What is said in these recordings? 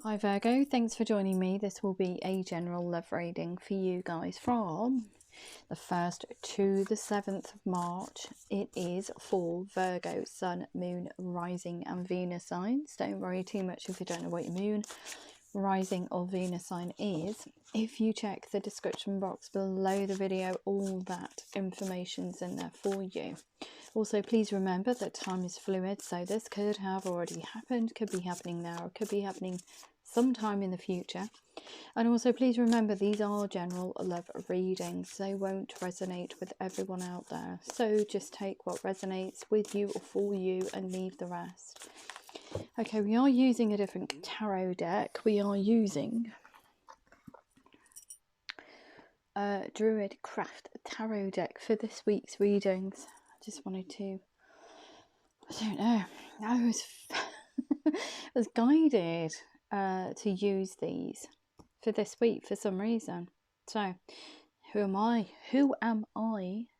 Hi Virgo, thanks for joining me. This will be a general love reading for you guys from the 1st to the 7th of March. It is for Virgo, Sun, Moon, Rising and Venus signs. Don't worry too much if you don't know what your Moon, Rising or Venus sign is. If you check the description box below the video, all that information's in there for you. Also, please remember that time is fluid, so this could have already happened, could be happening now, or could be happening sometime in the future. And also please remember these are general love readings. They won't resonate with everyone out there, so just take what resonates with you or for you and leave the rest. Okay, we are using a different tarot deck. We are using Druid Craft tarot deck for this week's readings. I just wanted to, I don't know, I was guided to use these for this week for some reason. So who am I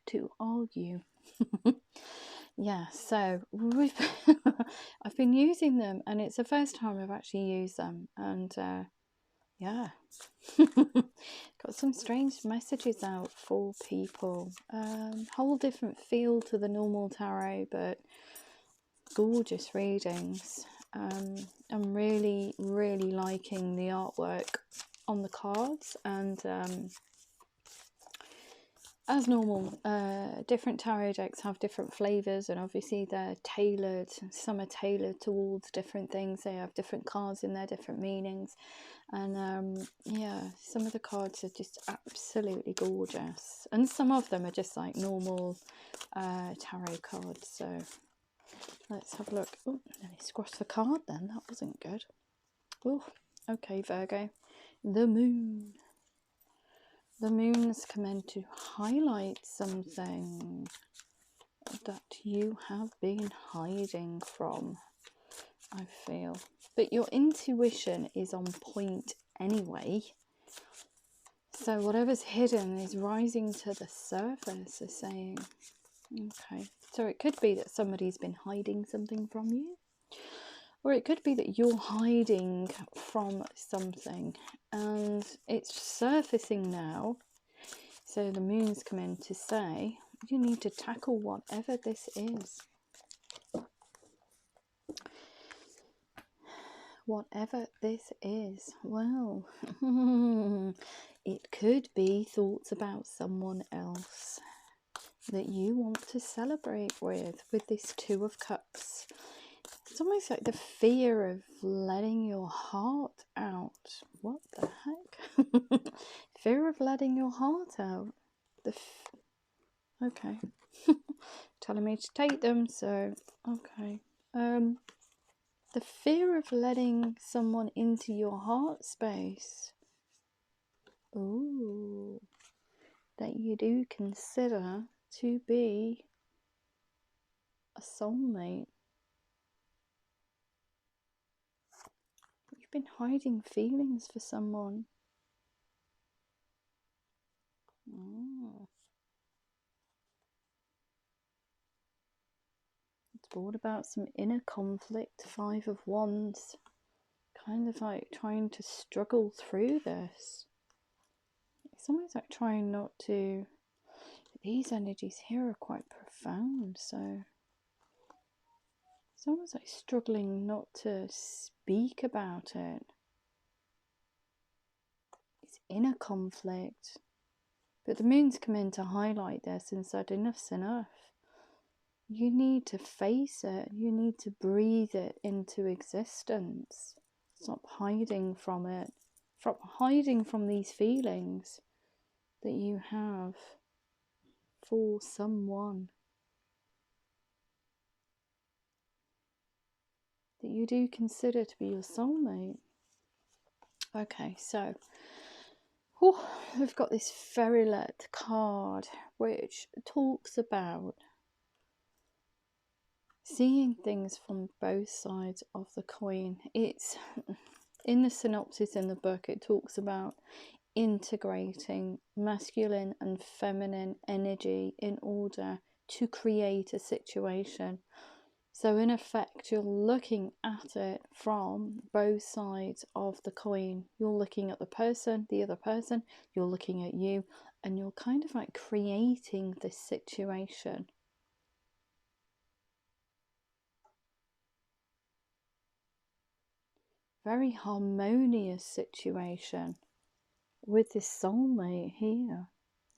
to argue? Yeah, so I've been using them and it's the first time I've actually used them, and yeah, got some strange messages out for people. Whole different feel to the normal tarot, but gorgeous readings. I'm really liking the artwork on the cards, and as normal, different tarot decks have different flavors, and obviously they're tailored. Some are tailored towards different things. They have different cards in their different meanings, and yeah, some of the cards are just absolutely gorgeous, and some of them are just like normal tarot cards. So let's have a look. Oh, let me squash the card then. That wasn't good. Oh, okay, Virgo. The moon. The moon's meant to highlight something that you have been hiding from, I feel. But your intuition is on point anyway. So whatever's hidden is rising to the surface, is saying. Okay, so it could be that somebody's been hiding something from you, or it could be that you're hiding from something and it's surfacing now. So the moon's come in to say you need to tackle whatever this is. Whatever this is. Well, it could be thoughts about someone else that you want to celebrate with this Two of Cups. It's almost like the fear of letting your heart out. What the heck? Fear of letting your heart out. Okay. Telling me to take them, so okay. The fear of letting someone into your heart space. Ooh. That you do consider to be a soulmate. You've been hiding feelings for someone. Oh. It's brought about some inner conflict. 5 of Wands. Kind of like trying to struggle through this. It's almost like trying not to. These energies here are quite profound, so it's almost like struggling not to speak about it. It's inner conflict. But the moon's come in to highlight this and said enough's enough. You need to face it. You need to breathe it into existence. Stop hiding from it. Stop hiding from these feelings that you have for someone that you do consider to be your soulmate. Okay, so we've got this Fairylet card which talks about seeing things from both sides of the coin. It's in the synopsis in the book, it talks about integrating masculine and feminine energy in order to create a situation So in effect, you're looking at it from both sides of the coin. You're looking at the person, the other person, you're looking at you, and you're kind of like creating this situation. Very harmonious situation with this soulmate here.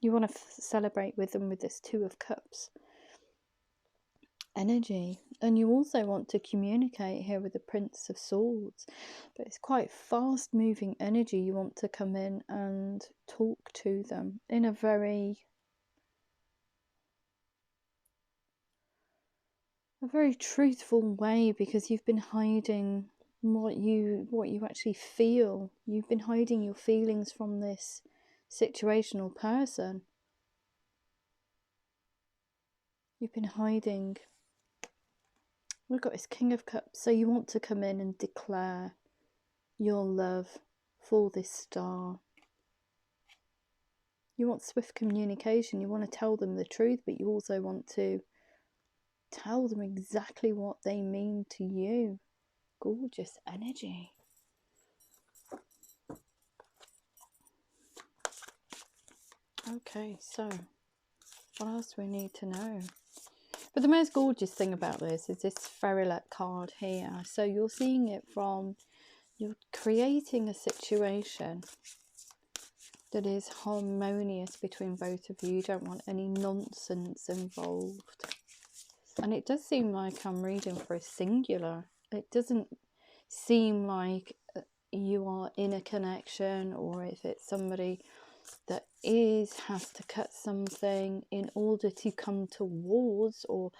You want to celebrate with them with this Two of Cups energy, and you also want to communicate here with the Prince of Swords, but it's quite fast moving energy. You want to come in and talk to them in a very truthful way, because you've been hiding what you actually feel. You've been hiding your feelings from this situational person. You've been hiding. We've got this King of Cups. So you want to come in and declare your love for this star. You want swift communication. You want to tell them the truth, but you also want to tell them exactly what they mean to you. Gorgeous energy. Okay, so what else do we need to know? But the most gorgeous thing about this is this Fairylet card here. So you're seeing it from, you're creating a situation that is harmonious between both of you. You don't want any nonsense involved. And it does seem like I'm reading for a singular. It doesn't seem like you are in a connection, or if it's somebody that has to cut something in order to come towards or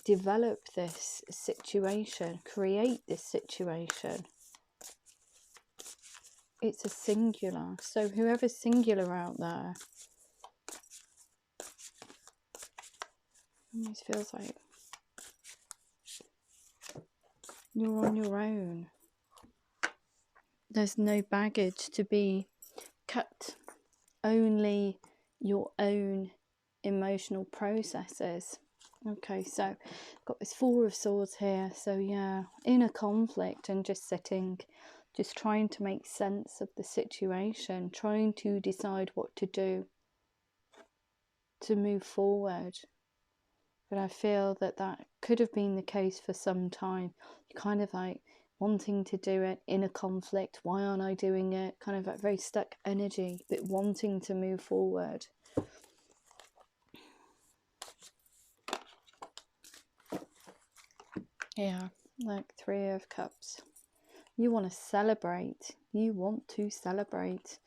develop this situation, create this situation. It's a singular. So whoever's singular out there, it almost feels like you're on your own. There's no baggage to be cut, only your own emotional processes. Okay, so got this Four of Swords here. So yeah, in a conflict and just sitting, just trying to make sense of the situation, trying to decide what to do to move forward. But I feel that that could have been the case for some time. You're kind of like wanting to do it in a conflict. Why aren't I doing it? Kind of like very stuck energy, but wanting to move forward. Yeah, like Three of Cups. You want to celebrate. You want to celebrate.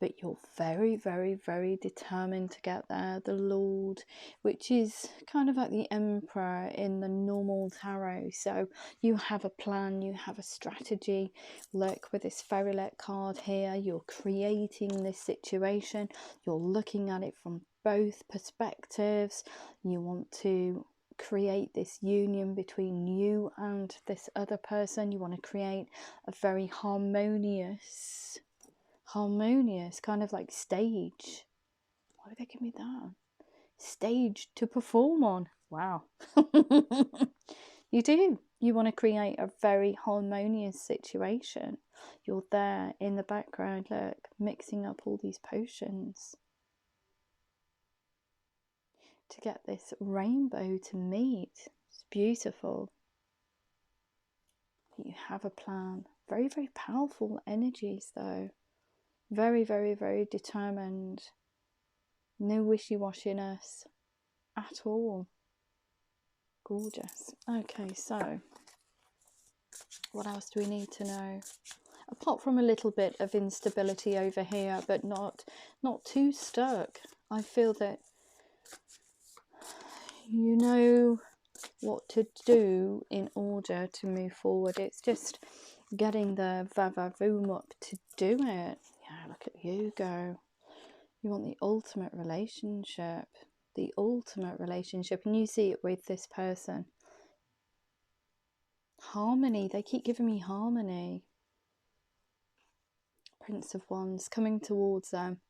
But you're very, very, very determined to get there. The Lord, which is kind of like the Emperor in the normal tarot. So you have a plan, you have a strategy. Look, with this Fairylet card here, you're creating this situation. You're looking at it from both perspectives. You want to create this union between you and this other person. You want to create a very harmonious kind of like stage. Why would they give me that? Stage to perform on. Wow. You do. You want to create a very harmonious situation. You're there in the background, look, mixing up all these potions to get this rainbow to meet. It's beautiful. You have a plan. Very, very powerful energies though. Very, very, very determined. No wishy-washiness at all. Gorgeous. Okay, so what else do we need to know? Apart from a little bit of instability over here, but not too stuck. I feel that you know what to do in order to move forward. It's just getting the va-va-voom up to do it. Yeah, look at you go. You want the ultimate relationship. The ultimate relationship. And you see it with this person. Harmony. They keep giving me harmony. Prince of Wands coming towards them.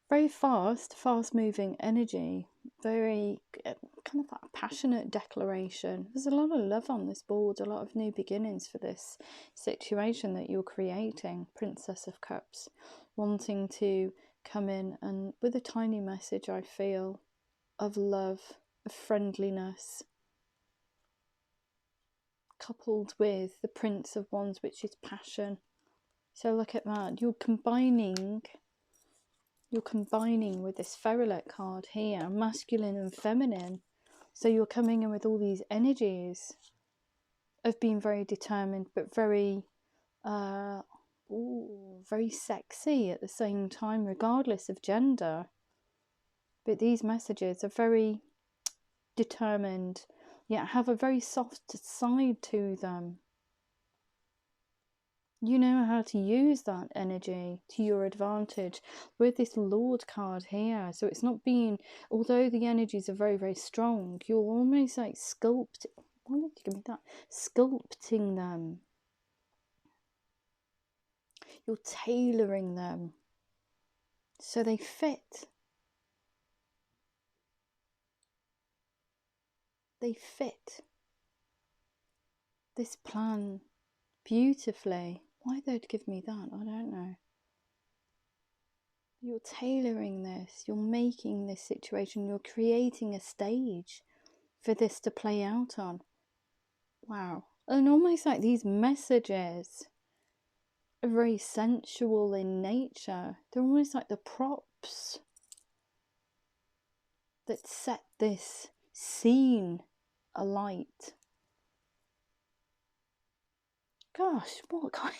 Very fast moving energy. very kind of like a passionate declaration. There's a lot of love on this board, a lot of new beginnings for this situation that you're creating. Princess of Cups, wanting to come in and with a tiny message, I feel, of love, of friendliness, coupled with the Prince of Wands, which is passion. So look at that. You're combining with this Ferulette card here, masculine and feminine. So you're coming in with all these energies of being very determined, but very very sexy at the same time, regardless of gender. But these messages are very determined, yet have a very soft side to them. You know how to use that energy to your advantage with this Lord card here. So it's not being, although the energies are very, very strong, you're almost like sculpting them. You're tailoring them so they fit. They fit this plan beautifully. Why they'd give me that, I don't know. You're tailoring this, you're making this situation, you're creating a stage for this to play out on. Wow. And almost like these messages are very sensual in nature. They're almost like the props that set this scene alight. Gosh, what kind?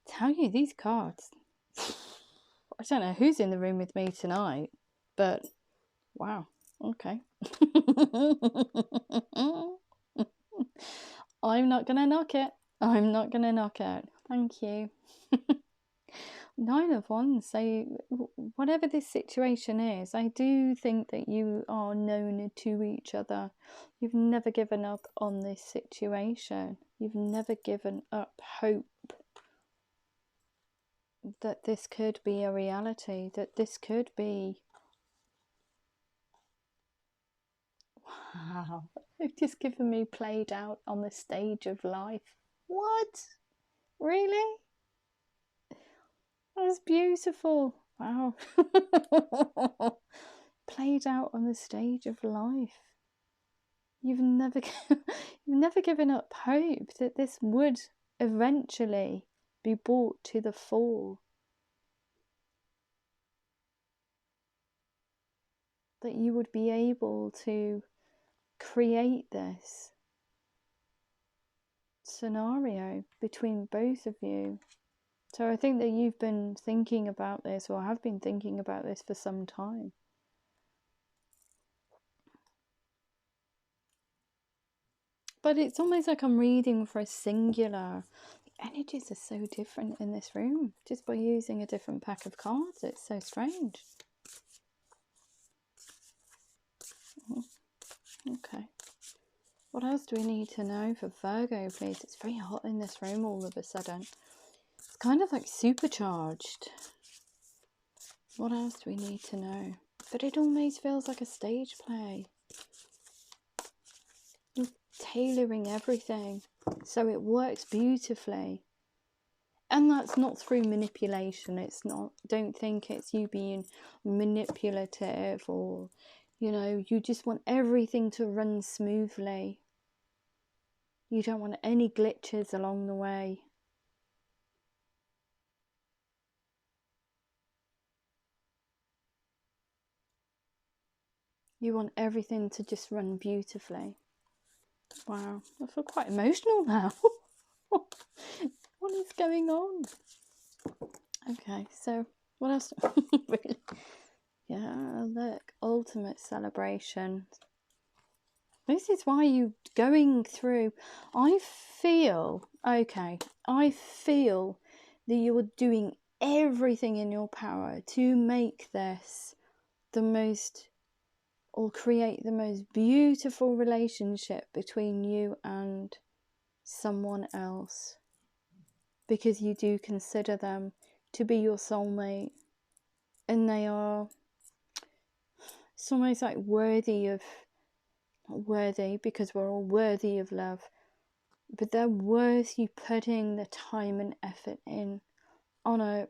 Tell you, these cards. I don't know who's in the room with me tonight, but wow, okay. I'm not going to knock it. I'm not going to knock it. Thank you. 9 of Wands. So whatever this situation is, I do think that you are known to each other. You've never given up on this situation. You've never given up hope that this could be a reality, that this could be... Wow, they've just given me played out on the stage of life. What? Really? That was beautiful. Wow. Played out on the stage of life. You've never given up hope that this would eventually be brought to the fore. That you would be able to create this scenario between both of you. So I think that you've been thinking about this, or have been thinking about this for some time. But it's almost like I'm reading for a singular. The energies are so different in this room, just by using a different pack of cards. It's so strange. Okay. What else do we need to know for Virgo, please? It's very hot in this room all of a sudden. It's kind of like supercharged. What else do we need to know? But it almost feels like a stage play. You're tailoring everything so it works beautifully. And that's not through manipulation. It's not, don't think it's you being manipulative, or, you know, you just want everything to run smoothly. You don't want any glitches along the way. You want everything to just run beautifully. Wow, I feel quite emotional now. What is going on? Okay, so what else? Really? Yeah, look, ultimate celebration. This is why you going through. I feel that you're doing everything in your power to make this the most, or create the most beautiful relationship between you and someone else, because you do consider them to be your soulmate, and they are It's almost like worthy of, not worthy because we're all worthy of love, but they're worth you putting the time and effort in on a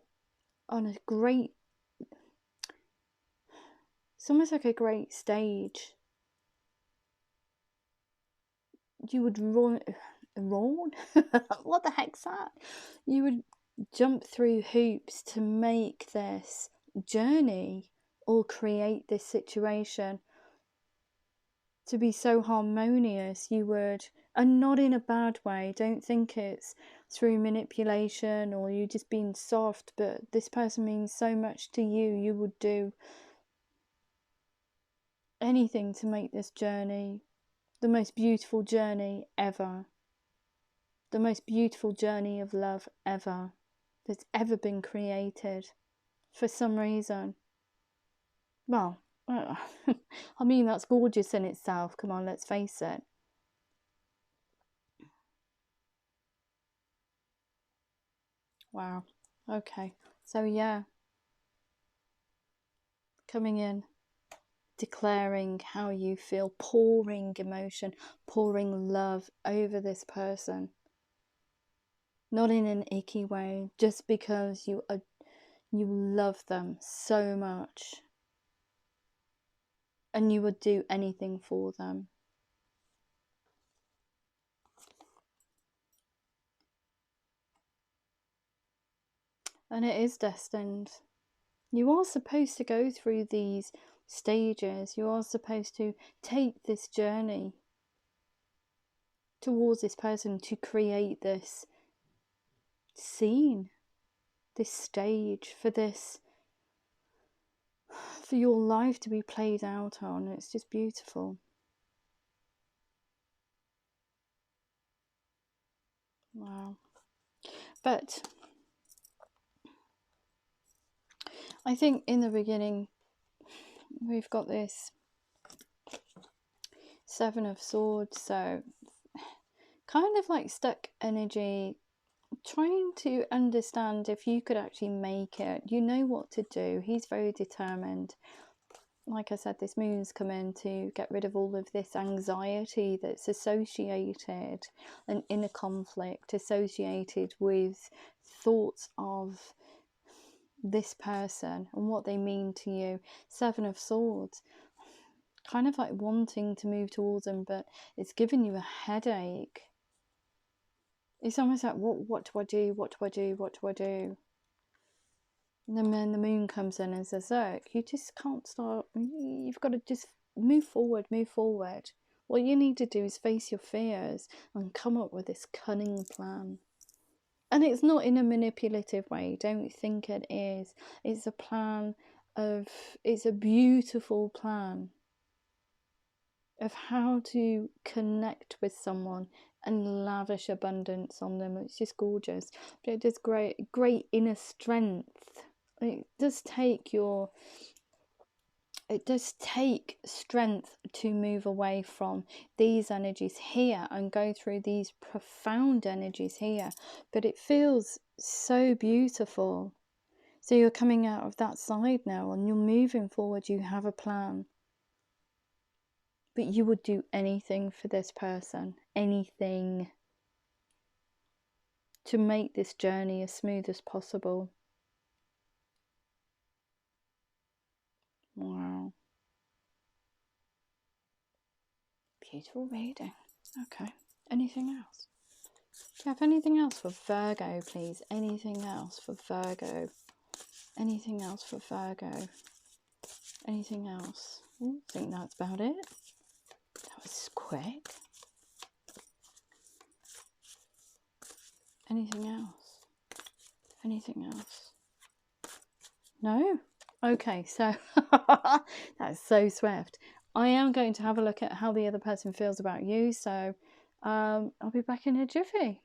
great, it's almost like a great stage. You would run what the heck's that? You would jump through hoops to make this journey or create this situation to be so harmonious. You would, and not in a bad way. Don't think it's through manipulation or you just being soft, but this person means so much to you. You would do anything to make this journey the most beautiful journey ever. The most beautiful journey of love ever that's ever been created for some reason. Well, I mean, that's gorgeous in itself. Come on, let's face it. Wow. Okay. So yeah, coming in, declaring how you feel, pouring emotion, pouring love over this person. Not in an icky way, just because you love them so much and you would do anything for them. And it is destined. You are supposed to go through these stages. You are supposed to take this journey towards this person to create this scene, this stage for your life to be played out on. It's just beautiful. Wow. But I think in the beginning we've got this Seven of Swords, so kind of like stuck energy, trying to understand if you could actually make it. You know what to do. He's very determined. Like I said, this moon's come in to get rid of all of this anxiety that's associated, an inner conflict associated with thoughts of this person and what they mean to you. Seven of Swords, kind of like wanting to move towards them, but it's giving you a headache. It's almost like, what do I do? What do I do? What do I do? And then the moon comes in and says, look, you just can't start. You've got to just move forward, move forward. What you need to do is face your fears and come up with this cunning plan. And it's not in a manipulative way. Don't think it is. It's a plan of, it's a beautiful plan of how to connect with someone and lavish abundance on them. It's just gorgeous. But it does great inner strength. It does take strength to move away from these energies here and go through these profound energies here. But it feels so beautiful. So you're coming out of that side now and you're moving forward. You have a plan. But you would do anything for this person. Anything. To make this journey as smooth as possible. Wow. Beautiful reading. Okay. Anything else? Do you have anything else for Virgo, please? Anything else for Virgo? Anything else for Virgo? Anything else? I think that's about it. That was quick. Anything else? Anything else? No? Okay, so that's so swift. I am going to have a look at how the other person feels about you, so I'll be back in a jiffy.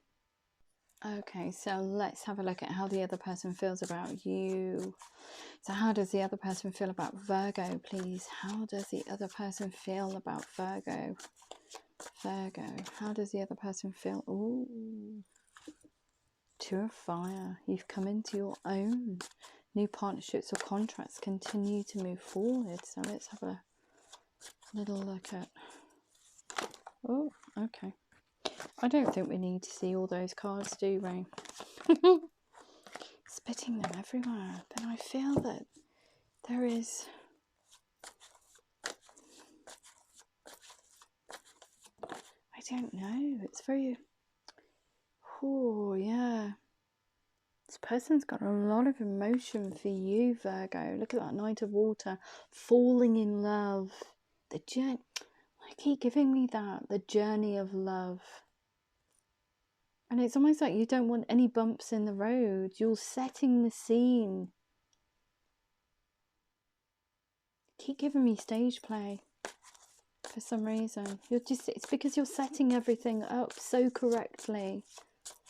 Okay, so let's have a look at how the other person feels about you. So how does the other person feel about Virgo, please? How does the other person feel about Virgo? Virgo, how does the other person feel? Ooh, Two of Fire. You've come into your own. New partnerships or contracts continue to move forward. So let's have a little look at... Oh, okay. I don't think we need to see all those cards, do we? Spitting them everywhere. But I feel that there is... I don't know. It's very... Oh, yeah. This person's got a lot of emotion for you, Virgo. Look at that Knight of Water. Falling in love. The journey... I keep giving me that. The journey of love. And it's almost like you don't want any bumps in the road. You're setting the scene. Keep giving me stage play. For some reason. It's because you're setting everything up so correctly.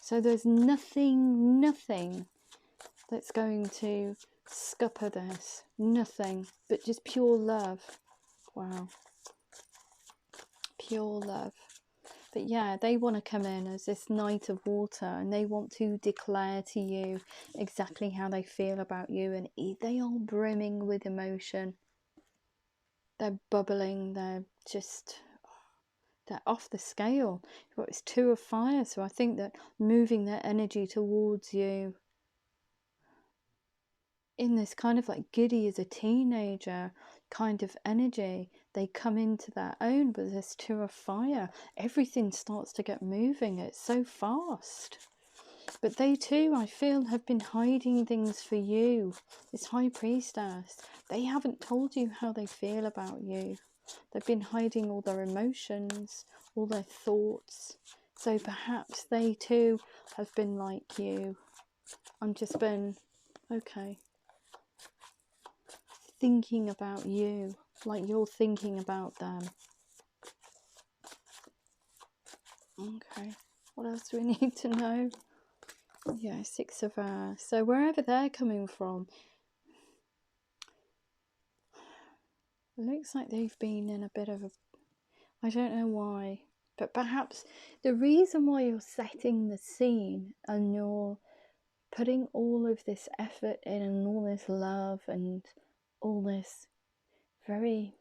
So there's nothing that's going to scupper this. Nothing. But just pure love. Wow. Pure love. But yeah, they want to come in as this Knight of Water, and they want to declare to you exactly how they feel about you, and they are brimming with emotion. They're bubbling, they're off the scale. Well, it's 2 of fire, so I think that moving their energy towards you in this kind of like giddy as a teenager kind of energy, they come into their own with this 2 of fire. Everything starts to get moving. It's so fast. But they too, I feel, have been hiding things for you. This High Priestess, they haven't told you how they feel about you. They've been hiding all their emotions, all their thoughts. So perhaps they too have been like you. I'm just been, okay, thinking about you, like you're thinking about them. Okay, what else do we need to know? Yeah, 6 of so wherever they're coming from, it looks like they've been in a bit of a... I don't know why, but perhaps the reason why you're setting the scene and you're putting all of this effort in and all this love and all this very...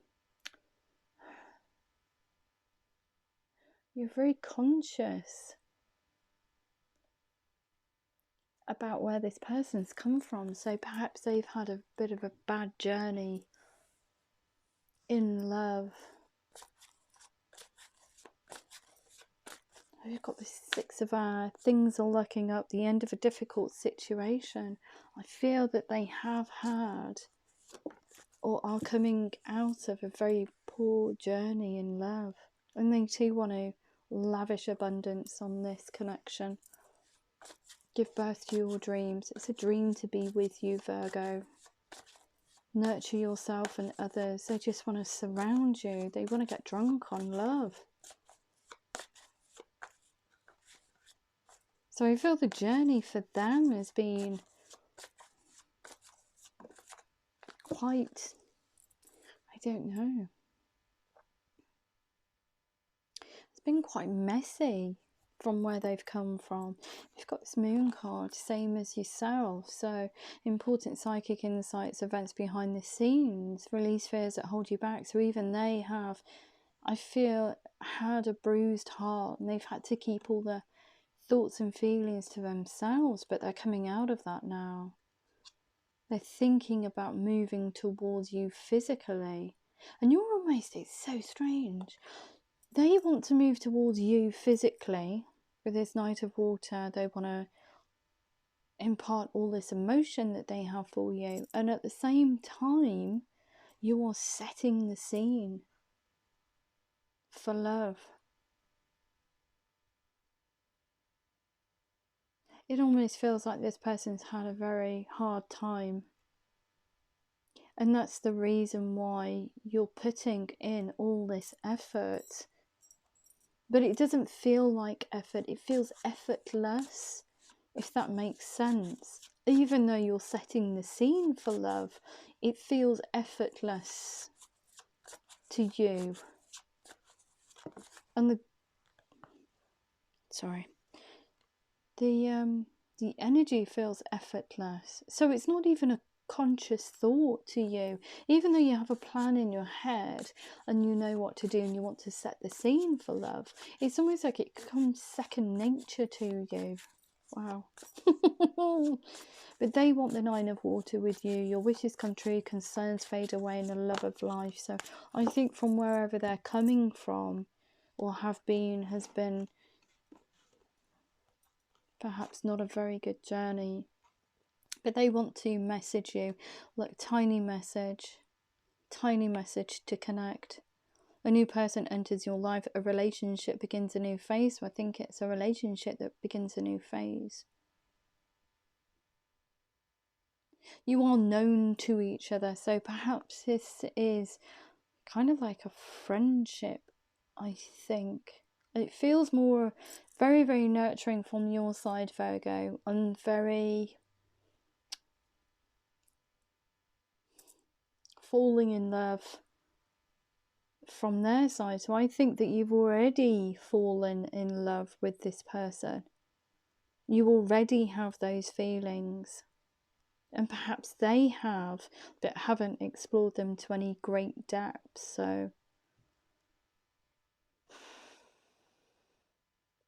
You're very conscious about where this person's come from. So perhaps they've had a bit of a bad journey in love. We've got this 6 of things are looking up, the end of a difficult situation. I feel that they have had or are coming out of a very poor journey in love. And they too want to lavish abundance on this connection. Give birth to your dreams. It's a dream to be with you, Virgo. Nurture yourself and others. They just want to surround you. They want to get drunk on love. So I feel the journey for them has been quite, I don't know. It's been quite messy from where they've come from. You've got this Moon card, same as yourself. So important psychic insights, events behind the scenes, release fears that hold you back. So even they have, I feel, had a bruised heart, and they've had to keep all the thoughts and feelings to themselves, but they're coming out of that now. They're thinking about moving towards you physically, and you're almost, it's so strange, they want to move towards you physically with this Knight of Water. They want to impart all this emotion that they have for you, and at the same time you are setting the scene for love. It almost feels like this person's had a very hard time. And that's the reason why you're putting in all this effort. But it doesn't feel like effort. It feels effortless, if that makes sense. Even though you're setting the scene for love, it feels effortless to you. And the energy feels effortless. So it's not even a conscious thought to you, even though you have a plan in your head and you know what to do and you want to set the scene for love. It's almost like it becomes second nature to you. Wow. But they want the Nine of Water with you. Your wishes come true, concerns fade away, and the love of life. So I think from wherever they're coming from or have been has been perhaps not a very good journey. But they want to message you, like tiny message to connect. A new person enters your life, a relationship begins a new phase. So I think it's a relationship that begins a new phase. You are known to each other, so perhaps this is kind of like a friendship, I think. It feels more very, very nurturing from your side, Virgo, and very falling in love from their side. So I think that you've already fallen in love with this person. You already have those feelings. And perhaps they have, but haven't explored them to any great depth. So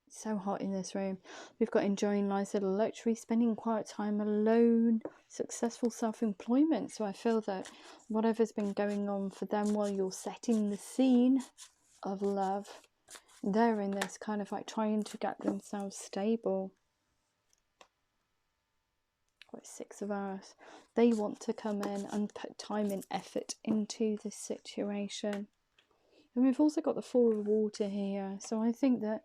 it's so hot in this room. We've got enjoying life's little luxury, spending quiet time alone, successful self-employment. So I feel that whatever's been going on for them while you're setting the scene of love, they're in this kind of like trying to get themselves stable. What, Six of Earth. They want to come in and put time and effort into this situation. And we've also got the Four of Water here. So I think that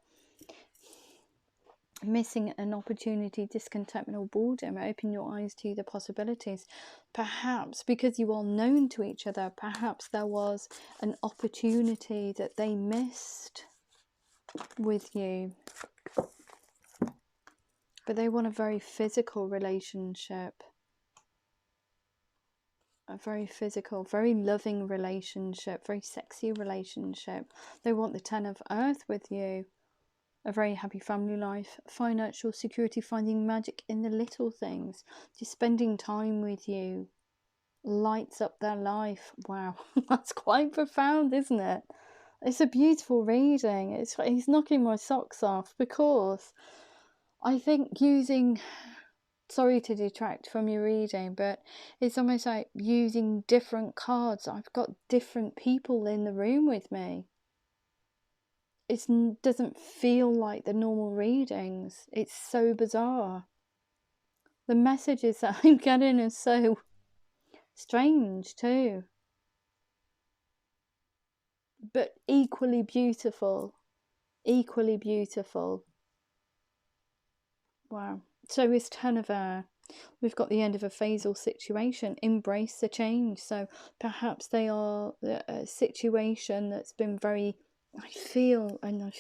missing an opportunity, discontentment or boredom, open your eyes to the possibilities. Perhaps because you are known to each other, perhaps there was an opportunity that they missed with you. But they want a very physical relationship. A very physical, very loving relationship, very sexy relationship. They want the Ten of Earth with you. A very happy family life, financial security, finding magic in the little things. Just spending time with you lights up their life. Wow, that's quite profound, isn't it? It's a beautiful reading. He's knocking my socks off, because I think using, sorry to detract from your reading, but it's almost like using different cards. I've got different people in the room with me. It doesn't feel like the normal readings. It's so bizarre. The messages that I'm getting are so strange too. But equally beautiful. Equally beautiful. Wow. So is Ten of Air. We've got the end of a phasal situation. Embrace the change. So perhaps they are a situation that's been very, I feel, and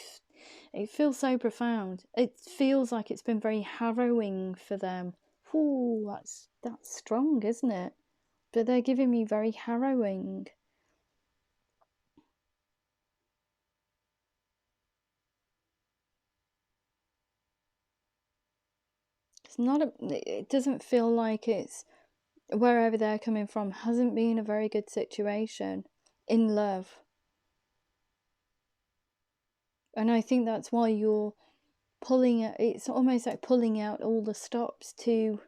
it feels so profound. It feels like it's been very harrowing for them. Ooh, that's strong, isn't it? But they're giving me very harrowing. It's not it doesn't feel like it's, wherever they're coming from, hasn't been a very good situation in love. And I think that's why you're pulling it. It's almost like pulling out all the stops to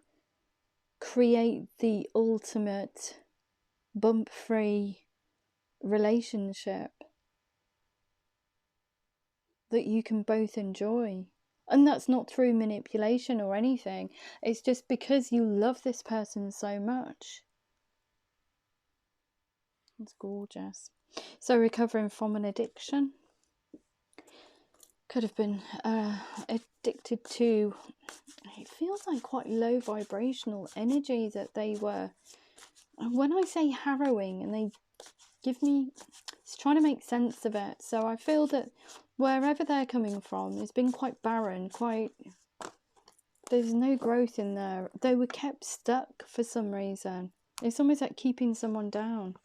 create the ultimate bump-free relationship that you can both enjoy. And that's not through manipulation or anything. It's just because you love this person so much. It's gorgeous. So recovering from an addiction. Could have been addicted to, it feels like quite low vibrational energy that they were. And when I say harrowing, and they give me, it's trying to make sense of it. So I feel that wherever they're coming from, it's been quite barren, there's no growth in there. They were kept stuck for some reason. It's almost like keeping someone down.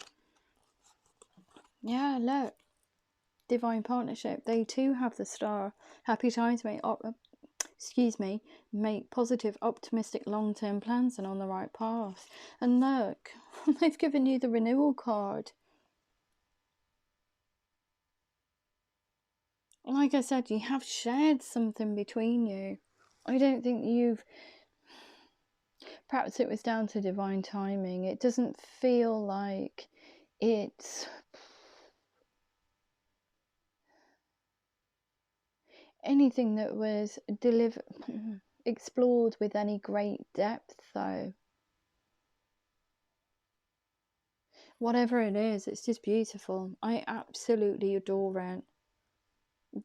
Yeah, look. Divine partnership. They too have the star. Happy times, mate. excuse me, make positive, optimistic, long-term plans and on the right path. And look, they've given you the renewal card. Like I said, you have shared something between you. I don't think you've... Perhaps it was down to divine timing. It doesn't feel like it's anything that was explored with any great depth, though. Whatever it is, it's just beautiful. I absolutely adore it.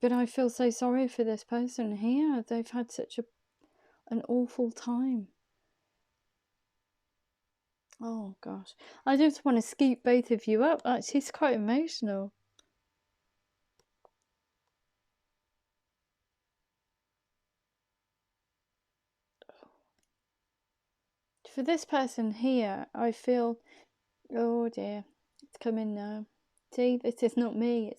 But I feel so sorry for this person here. They've had such an awful time. Oh gosh, I just want to scoop both of you up. Actually, it's quite emotional. For this person here, I feel, oh dear, it's coming now. See, this is not me.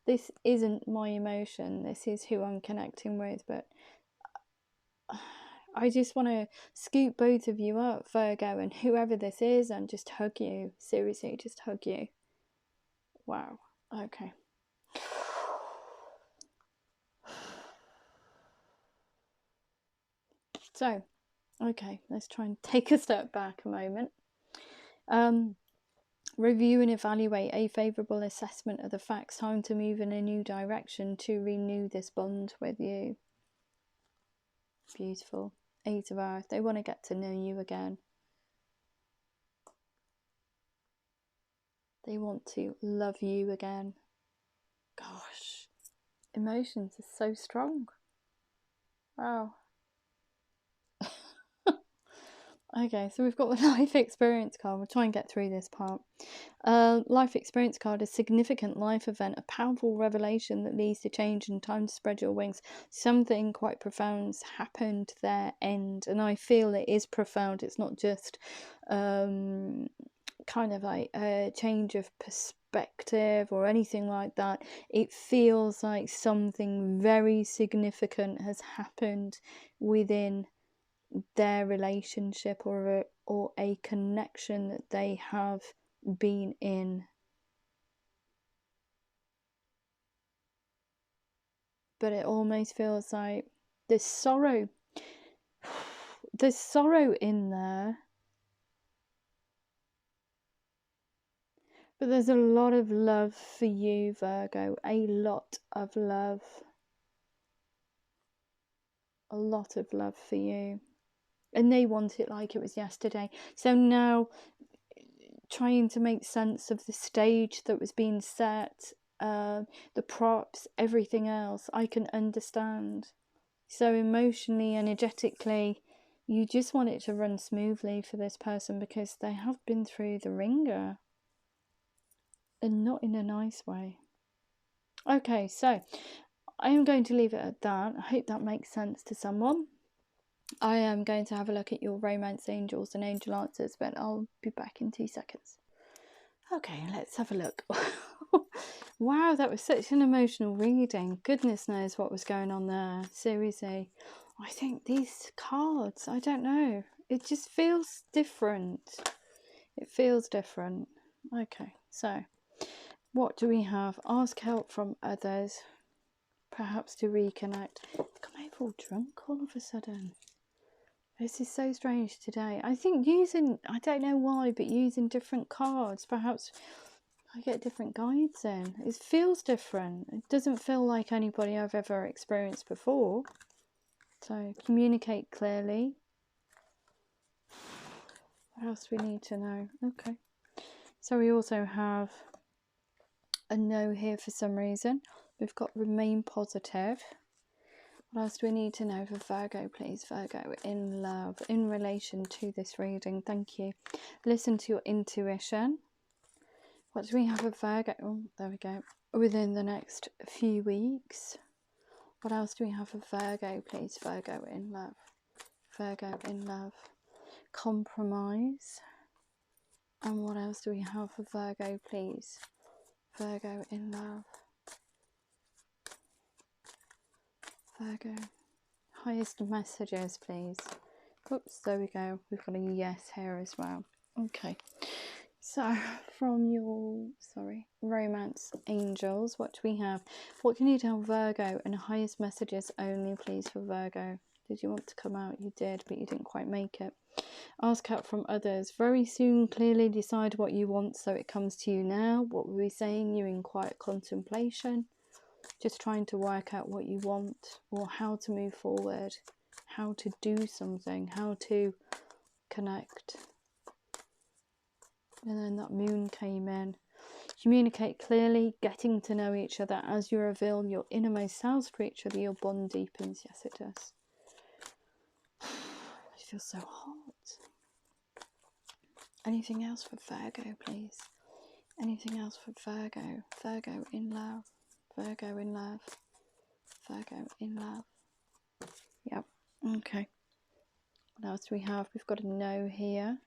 This isn't my emotion. This is who I'm connecting with. But I just want to scoop both of you up, Virgo, and whoever this is, and just hug you. Seriously, just hug you. Wow. Okay. So, okay, let's try and take a step back a moment. Review and evaluate a favourable assessment of the facts. Time to move in a new direction to renew this bond with you. Beautiful. 8 of Earth. They want to get to know you again. They want to love you again. Gosh, emotions are so strong. Wow. Okay, so we've got the life experience card. We'll try and get through this part. Life experience card, a significant life event, a powerful revelation that leads to change and time to spread your wings. Something quite profound's happened there, end, and I feel it is profound. It's not just kind of like a change of perspective or anything like that. It feels like something very significant has happened within their relationship or a connection that they have been in. But it almost feels like there's sorrow. There's sorrow in there. But there's a lot of love for you, Virgo. A lot of love. A lot of love for you. And they want it like it was yesterday. So now, trying to make sense of the stage that was being set, the props, everything else, I can understand. So emotionally, energetically, you just want it to run smoothly for this person because they have been through the ringer. And not in a nice way. Okay, so I am going to leave it at that. I hope that makes sense to someone. I am going to have a look at your romance angels and angel answers, but I'll be back in 2 seconds. Okay, let's have a look. Wow, that was such an emotional reading. Goodness knows what was going on there. Seriously. I think these cards, I don't know. It just feels different. It feels different. Okay, so what do we have? Ask help from others. Perhaps to reconnect. Look, I'm all drunk all of a sudden. This is so strange today. I think using, I don't know why, but using different cards, perhaps I get different guides in. It feels different. It doesn't feel like anybody I've ever experienced before. So, communicate clearly. What else do we need to know? Okay. So we also have a no here for some reason. We've got remain positive. What else do we need to know for Virgo, please? Virgo, in love, in relation to this reading. Thank you. Listen to your intuition. What do we have for Virgo? Oh, there we go. Within the next few weeks. What else do we have for Virgo, please? Virgo, in love. Virgo, in love. Compromise. And what else do we have for Virgo, please? Virgo, in love. Virgo, highest messages, please. Oops, there we go. We've got a yes here as well. Okay. So, from your, romance angels, what do we have? What can you tell Virgo? And highest messages only, please, for Virgo. Did you want to come out? You did, but you didn't quite make it. Ask out from others. Very soon, clearly decide what you want so it comes to you now. What were we saying? You're in quiet contemplation. Just trying to work out what you want or how to move forward. How to do something. How to connect. And then that moon came in. Communicate clearly, getting to know each other as you reveal your innermost selves for each other. Your bond deepens. Yes, it does. It feels so hot. Anything else for Virgo, please? Anything else for Virgo? Virgo in love. Virgo in love. Virgo in love. Yep. Okay. What else do we have? We've got a no here.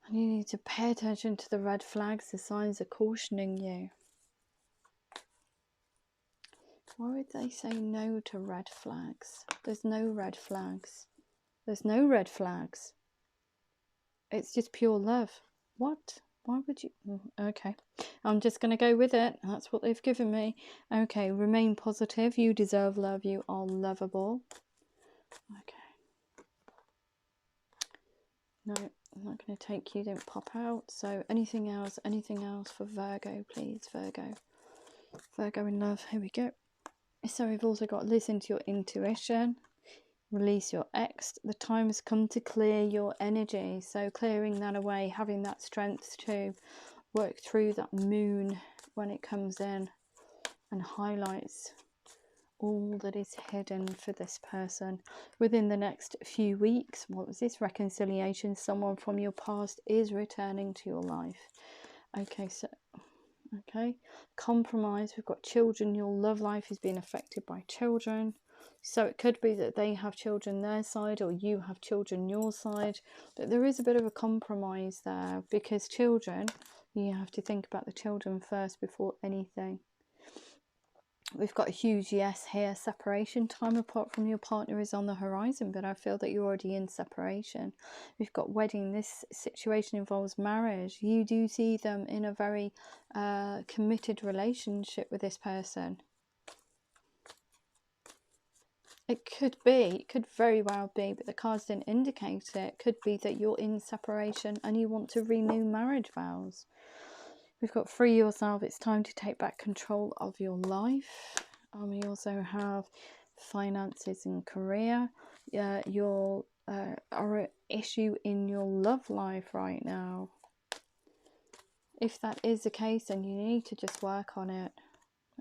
And you need to pay attention to the red flags. The signs are cautioning you. Why would they say no to red flags? There's no red flags. There's no red flags. It's just pure love. What? Why would you? Okay. I'm just going to go with it. That's what they've given me. Okay. Remain positive. You deserve love. You are lovable. Okay. No, I'm not going to take you. Don't pop out. So anything else? Anything else for Virgo, please? Virgo. Virgo in love. Here we go. So we've also got listen to your intuition. Release your ex. The time has come to clear your energy. So clearing that away, having that strength to work through that moon when it comes in and highlights all that is hidden for this person within the next few weeks. What was this? Reconciliation. Someone from your past is returning to your life. Okay, so compromise. We've got children. Your love life is being affected by children. So it could be that they have children their side or you have children your side. But there is a bit of a compromise there because children, you have to think about the children first before anything. We've got a huge yes here. Separation. Time apart from your partner is on the horizon, but I feel that you're already in separation. We've got wedding. This situation involves marriage. You do see them in a very committed relationship with this person. It could very well be, but the cards didn't indicate it. It could be that you're in separation and you want to renew marriage vows. We've got free yourself. It's time to take back control of your life. We also have finances and career. Your issue in your love life right now. If that is the case, then you need to just work on it.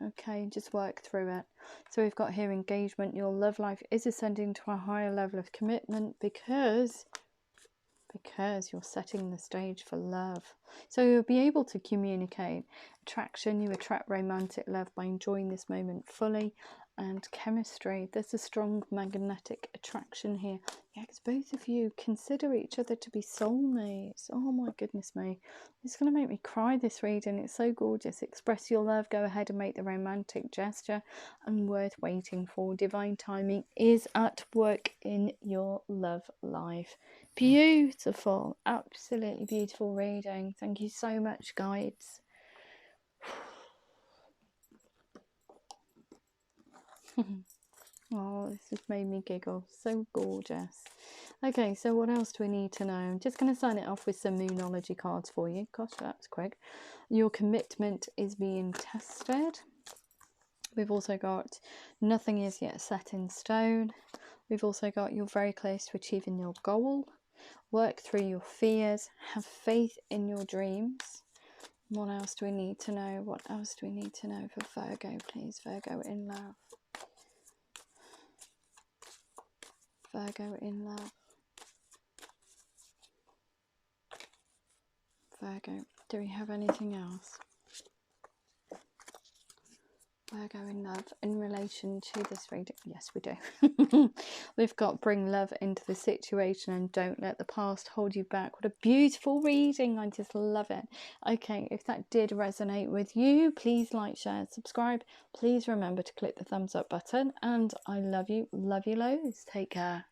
Okay, just work through it. So we've got here engagement. Your love life is ascending to a higher level of commitment because you're setting the stage for love. So you'll be able to communicate. Attraction, you attract romantic love by enjoying this moment fully. And chemistry, there's a strong magnetic attraction here. Yeah, because both of you consider each other to be soulmates. Oh my goodness me. It's going to make me cry, this reading. It's so gorgeous. Express your love. Go ahead and make the romantic gesture. And worth waiting for. Divine timing is at work in your love life. Beautiful. Absolutely beautiful reading. Thank you so much, guides. Oh, this has made me giggle. So gorgeous. Okay, so what else do we need to know? I'm just going to sign it off with some Moonology cards for you. Gosh, that's quick. Your commitment is being tested. We've also got nothing is yet set in stone. We've also got you're very close to achieving your goal. Work through your fears. Have faith in your dreams. What else do we need to know? What else do we need to know for Virgo, please? Virgo in love. Virgo in love. Virgo, do we have anything else? Virgo in love in relation to this reading? Yes, we do. We've got bring love into the situation and don't let the past hold you back. What a beautiful reading. I just love it. Okay, if that did resonate with you, please like, share, subscribe. Please remember to click the thumbs up button, and I love you loads. Take care.